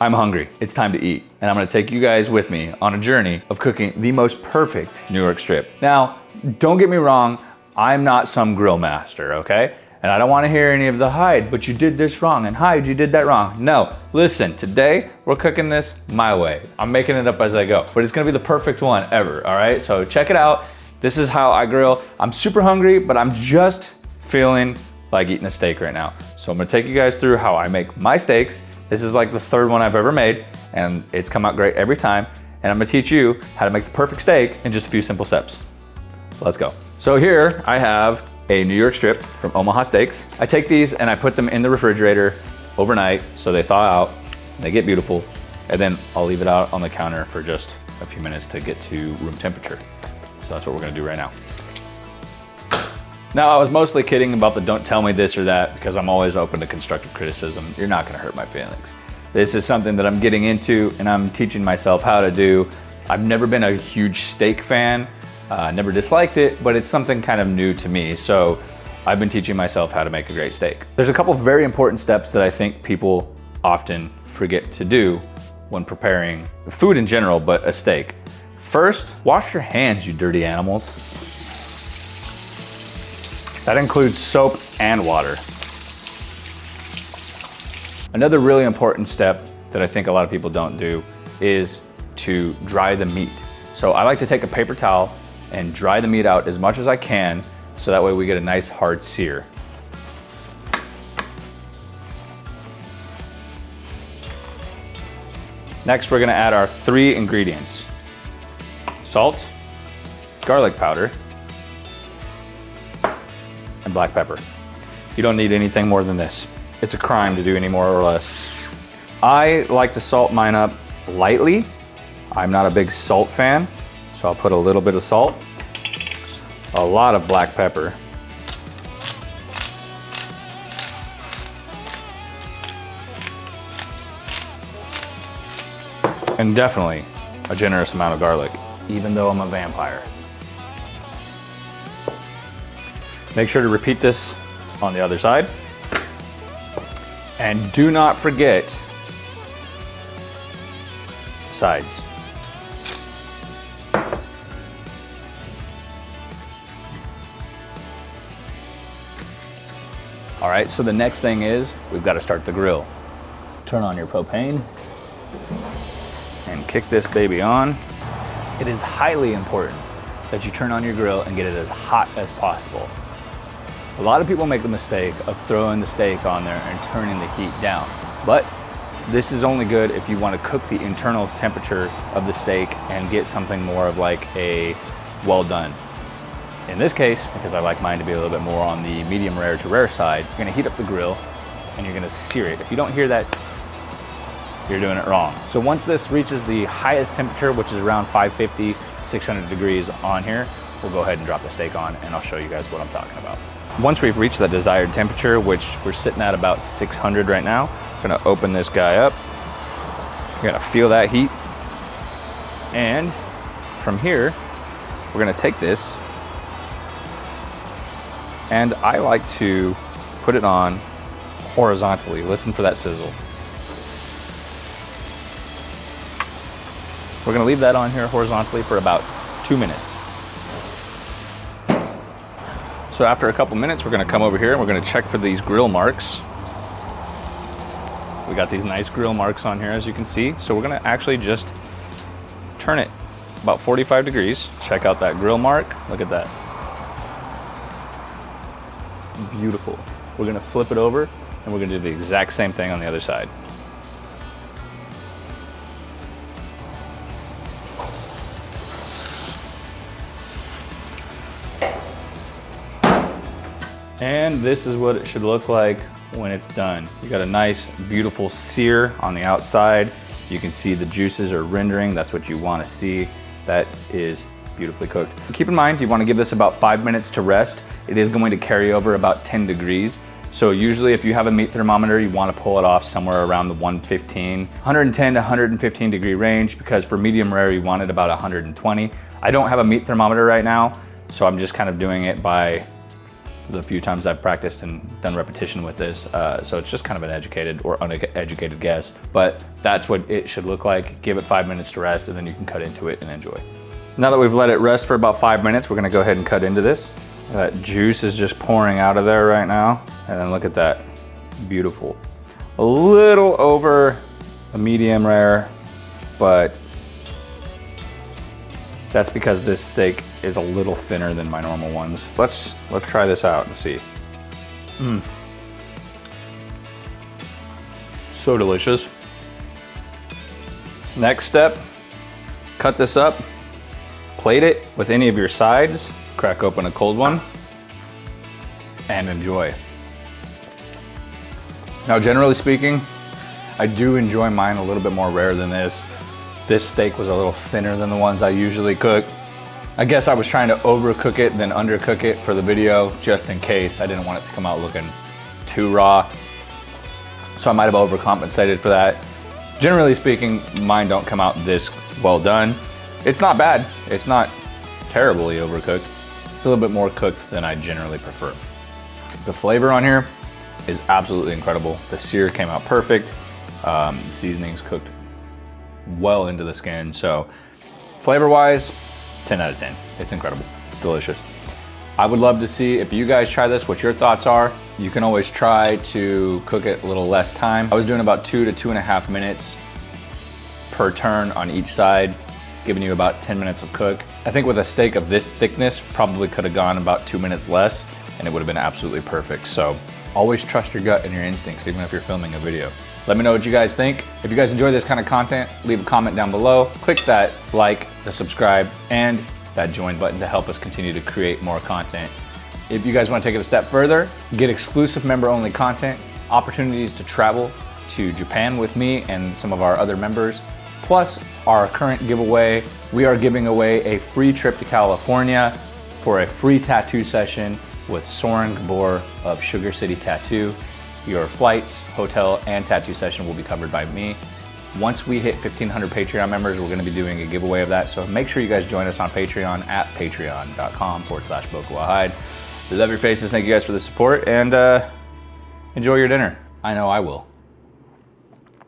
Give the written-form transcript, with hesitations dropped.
I'm hungry. It's time to eat. And I'm gonna take you guys with me on a journey of cooking the most perfect New York strip. Now, don't get me wrong, I'm not some grill master, okay? And I don't wanna hear any of the Hyde, but you did this wrong, and Hyde, you did that wrong. No, listen, today we're cooking this my way. I'm making it up as I go, but it's gonna be the perfect one ever, all right? So check it out. This is how I grill. I'm super hungry, but I'm just feeling like eating a steak right now. So I'm gonna take you guys through how I make my steaks. This is like the third one I've ever made, and it's come out great every time. And I'm gonna teach you how to make the perfect steak in just a few simple steps. Let's go. So here I have a New York strip from Omaha Steaks. I take these and I put them in the refrigerator overnight so they thaw out, they get beautiful, and then I'll leave it out on the counter for just a few minutes to get to room temperature. So that's what we're gonna do right now. Now, I was mostly kidding about the don't tell me this or that because I'm always open to constructive criticism. You're not gonna hurt my feelings. This is something that I'm getting into and I'm teaching myself how to do. I've never been a huge steak fan, never disliked it, but it's something kind of new to me. So I've been teaching myself how to make a great steak. There's a couple of very important steps that I think people often forget to do when preparing food in general, but a steak. First, wash your hands, you dirty animals. That includes soap and water. Another really important step that I think a lot of people don't do is to dry the meat. So I like to take a paper towel and dry the meat out as much as I can so that way we get a nice hard sear. Next, we're gonna add our 3 ingredients: salt, garlic powder, and black pepper. You don't need anything more than this. It's a crime to do any more or less. I like to salt mine up lightly. I'm not a big salt fan, so I'll put a little bit of salt, a lot of black pepper, and definitely a generous amount of garlic, even though I'm a vampire. Make sure to repeat this on the other side. And do not forget sides. All right, so the next thing is we've got to start the grill. Turn on your propane and kick this baby on. It is highly important that you turn on your grill and get it as hot as possible. A lot of people make the mistake of throwing the steak on there and turning the heat down, but this is only good if you want to cook the internal temperature of the steak and get something more of like a well done. In this case, because I like mine to be a little bit more on the medium rare to rare side, you're gonna heat up the grill and you're gonna sear it. If you don't hear that, you're doing it wrong. So once this reaches the highest temperature, which is around 550, 600 degrees on here, we'll go ahead and drop the steak on and I'll show you guys what I'm talking about. Once we've reached that desired temperature, which we're sitting at about 600 right now, we're gonna open this guy up. You're gonna feel that heat. And from here, we're gonna take this, and I like to put it on horizontally. Listen for that sizzle. We're gonna leave that on here horizontally for about 2 minutes. So after a couple minutes, we're gonna come over here and we're gonna check for these grill marks. We got these nice grill marks on here, as you can see. So we're gonna actually just turn it about 45 degrees. Check out that grill mark, look at that. Beautiful. We're gonna flip it over and we're gonna do the exact same thing on the other side. And this is what it should look like when it's done. You got a nice, beautiful sear on the outside. You can see the juices are rendering. That's what you want to see. That is beautifully cooked. Keep in mind, you want to give this about 5 minutes to rest. It is going to carry over about 10 degrees. So usually if you have a meat thermometer, you want to pull it off somewhere around the 110 to 115 degree range, because for medium rare, you want it about 120. I don't have a meat thermometer right now, so I'm just kind of doing it by the few times I've practiced and done repetition with this. So it's just kind of an educated or uneducated guess, but that's what it should look like. Give it 5 minutes to rest and then you can cut into it and enjoy. Now that we've let it rest for about 5 minutes, we're gonna go ahead and cut into this. That juice is just pouring out of there right now. And then look at that, beautiful. A little over a medium rare, but that's because this steak is a little thinner than my normal ones. Let's try this out and see. So delicious. Next step, cut this up, plate it with any of your sides, crack open a cold one, and enjoy. Now, generally speaking, I do enjoy mine a little bit more rare than this. This steak was a little thinner than the ones I usually cook. I guess I was trying to overcook it then undercook it for the video, just in case. I didn't want it to come out looking too raw. So I might have overcompensated for that. Generally speaking, mine don't come out this well done. It's not bad. It's not terribly overcooked. It's a little bit more cooked than I generally prefer. The flavor on here is absolutely incredible. The sear came out perfect. The seasonings cooked well into the skin. So flavor-wise, 10 out of 10. It's incredible. It's delicious. I would love to see if you guys try this, what your thoughts are. You can always try to cook it a little less time. I was doing about 2 to 2.5 minutes per turn on each side, giving you about 10 minutes of cook. I think with a steak of this thickness, probably could have gone about 2 minutes less and it would have been absolutely perfect. So always trust your gut and your instincts, even if you're filming a video. Let me know what you guys think. If you guys enjoy this kind of content, leave a comment down below. Click that like, the subscribe, and that join button to help us continue to create more content. If you guys want to take it a step further, get exclusive member-only content, opportunities to travel to Japan with me and some of our other members, plus our current giveaway. We are giving away a free trip to California for a free tattoo session with Soarin Gabor of Sugar City Tattoo. Your flight, hotel, and tattoo session will be covered by me. Once we hit 1,500 Patreon members, we're gonna be doing a giveaway of that. So make sure you guys join us on Patreon at patreon.com/Bokuwahyde. We love your faces. Thank you guys for the support and enjoy your dinner. I know I will.